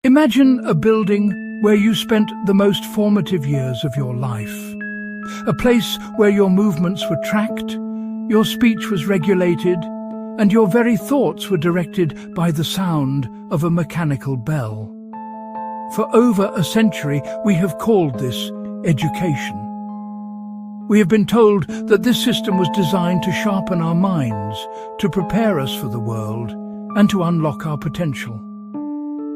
Imagine a building where you spent the most formative years of your life. A place where your movements were tracked, your speech was regulated, and your very thoughts were directed by the sound of a mechanical bell. For over a century, we have called this education. We have been told that this system was designed to sharpen our minds, to prepare us for the world, and to unlock our potential.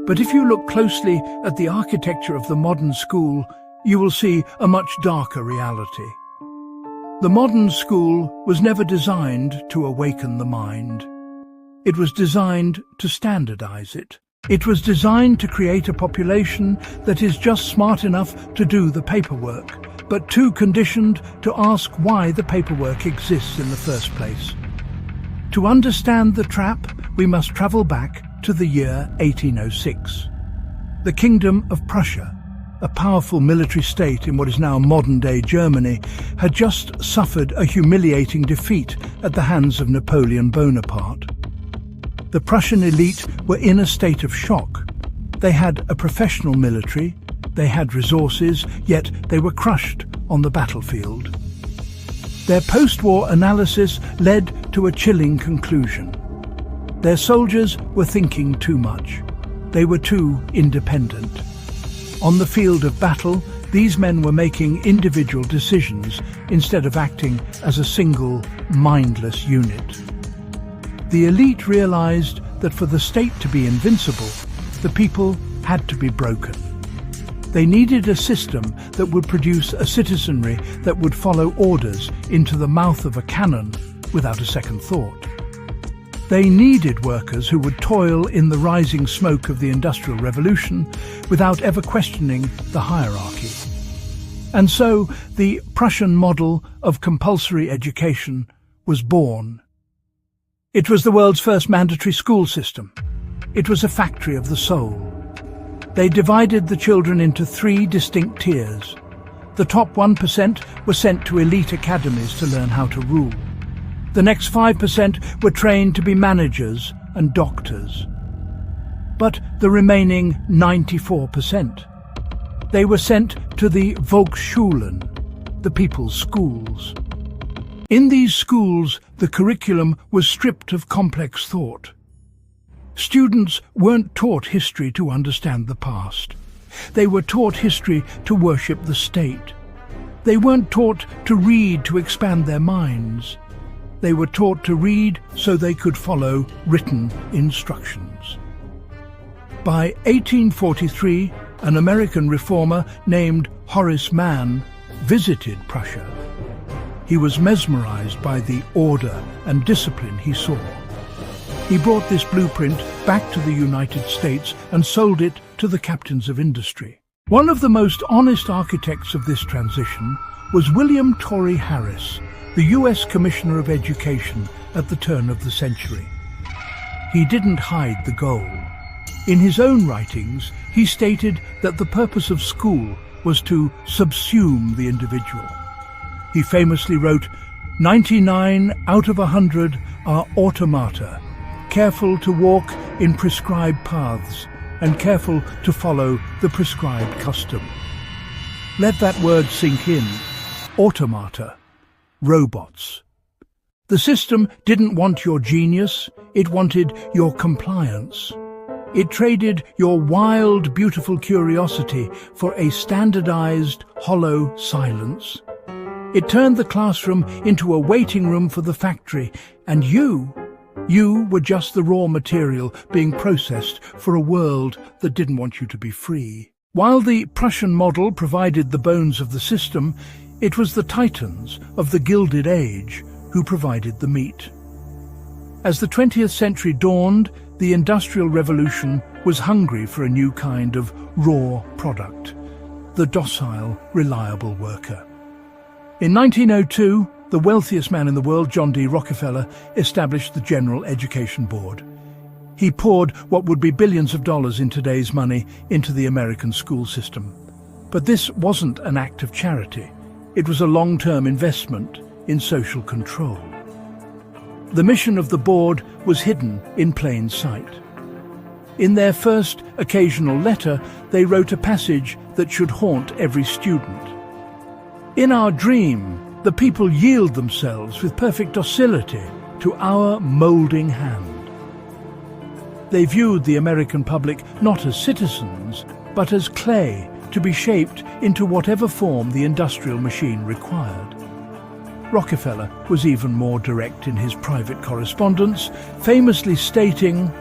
But if you look closely at the architecture of the modern school, you will see a much darker reality. The modern school was never designed to awaken the mind. It was designed to standardize it. It was designed to create a population that is just smart enough to do the paperwork, but too conditioned to ask why the paperwork exists in the first place. To understand the trap, we must travel back to the year 1806. The Kingdom of Prussia, a powerful military state in what is now modern-day Germany, had just suffered a humiliating defeat at the hands of Napoleon Bonaparte. The Prussian elite were in a state of shock. They had a professional military, they had resources, yet they were crushed on the battlefield. Their post-war analysis led to a chilling conclusion. Their soldiers were thinking too much. They were too independent. On the field of battle, these men were making individual decisions instead of acting as a single, mindless unit. The elite realized that for the state to be invincible, the people had to be broken. They needed a system that would produce a citizenry that would follow orders into the mouth of a cannon without a second thought. They needed workers who would toil in the rising smoke of the Industrial Revolution without ever questioning the hierarchy. And so the Prussian model of compulsory education was born. It was the world's first mandatory school system. It was a factory of the soul. They divided the children into 3 distinct tiers. The top 1% were sent to elite academies to learn how to rule. The next 5% were trained to be managers and doctors. But the remaining 94%, they were sent to the Volksschulen, the people's schools. In these schools, the curriculum was stripped of complex thought. Students weren't taught history to understand the past. They were taught history to worship the state. They weren't taught to read to expand their minds. They were taught to read so they could follow written instructions. By 1843, an American reformer named Horace Mann visited Prussia. He was mesmerized by the order and discipline he saw. He brought this blueprint back to the United States and sold it to the captains of industry. One of the most honest architects of this transition was William Torrey Harris, the U.S. Commissioner of Education at the turn of the century. He didn't hide the goal. In his own writings, he stated that the purpose of school was to subsume the individual. He famously wrote, 99 out of 100 are automata, careful to walk in prescribed paths and careful to follow the prescribed custom. Let that word sink in. Automata. Robots. The system didn't want your genius, it wanted your compliance. It traded your wild, beautiful curiosity for a standardized, hollow silence. It turned the classroom into a waiting room for the factory, and you were just the raw material being processed for a world that didn't want you to be free. While the Prussian model provided the bones of the system, it was the titans of the Gilded Age who provided the meat. As the 20th century dawned, the Industrial Revolution was hungry for a new kind of raw product, the docile, reliable worker. In 1902, the wealthiest man in the world, John D. Rockefeller, established the General Education Board. He poured what would be billions of dollars in today's money into the American school system. But this wasn't an act of charity. It was a long-term investment in social control. The mission of the board was hidden in plain sight. In their first occasional letter, they wrote a passage that should haunt every student. In our dream, the people yield themselves with perfect docility to our moulding hand. They viewed the American public not as citizens, but as clay to be shaped into whatever form the industrial machine required. Rockefeller was even more direct in his private correspondence, famously stating,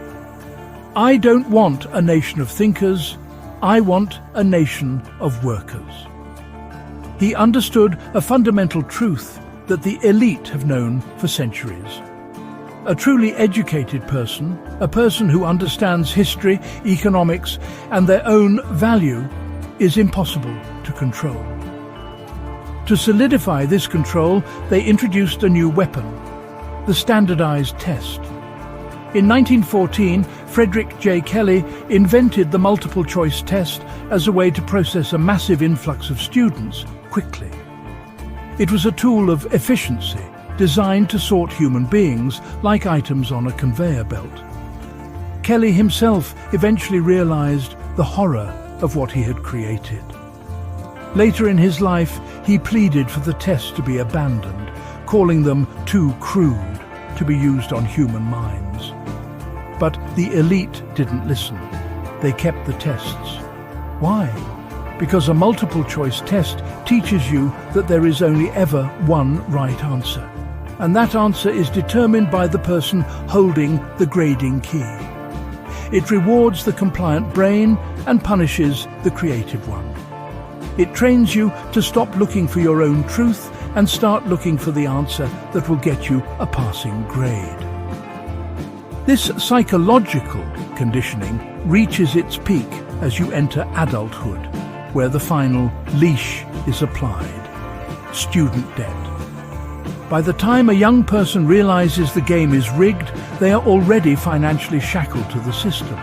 "I don't want a nation of thinkers, I want a nation of workers." He understood a fundamental truth that the elite have known for centuries. A truly educated person, a person who understands history, economics, and their own value, is impossible to control. To solidify this control, they introduced a new weapon, the standardized test. In 1914, Frederick J. Kelly invented the multiple-choice test as a way to process a massive influx of students quickly. It was a tool of efficiency, designed to sort human beings like items on a conveyor belt. Kelly himself eventually realized the horror of what he had created. Later in his life, he pleaded for the tests to be abandoned, calling them too crude to be used on human minds. But the elite didn't listen. They kept the tests. Why? Because a multiple-choice test teaches you that there is only ever one right answer. And that answer is determined by the person holding the grading key. It rewards the compliant brain and punishes the creative one. It trains you to stop looking for your own truth and start looking for the answer that will get you a passing grade. This psychological conditioning reaches its peak as you enter adulthood, where the final leash is applied: student debt. By the time a young person realizes the game is rigged, they are already financially shackled to the system.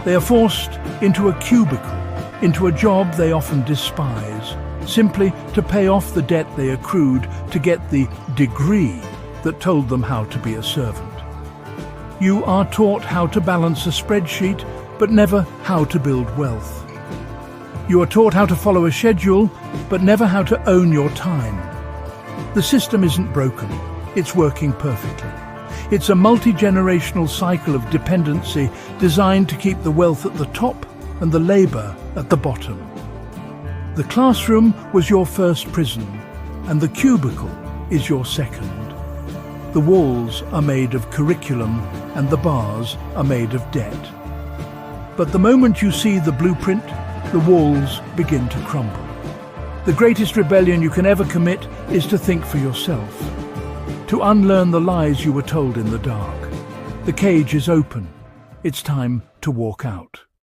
They are forced into a cubicle, into a job they often despise, simply to pay off the debt they accrued to get the degree that told them how to be a servant. You are taught how to balance a spreadsheet, but never how to build wealth. You are taught how to follow a schedule, but never how to own your time. The system isn't broken, it's working perfectly. It's a multi-generational cycle of dependency designed to keep the wealth at the top and the labor at the bottom. The classroom was your first prison, and the cubicle is your second. The walls are made of curriculum, and the bars are made of debt. But the moment you see the blueprint, the walls begin to crumble. The greatest rebellion you can ever commit is to think for yourself, to unlearn the lies you were told in the dark. The cage is open. It's time to walk out.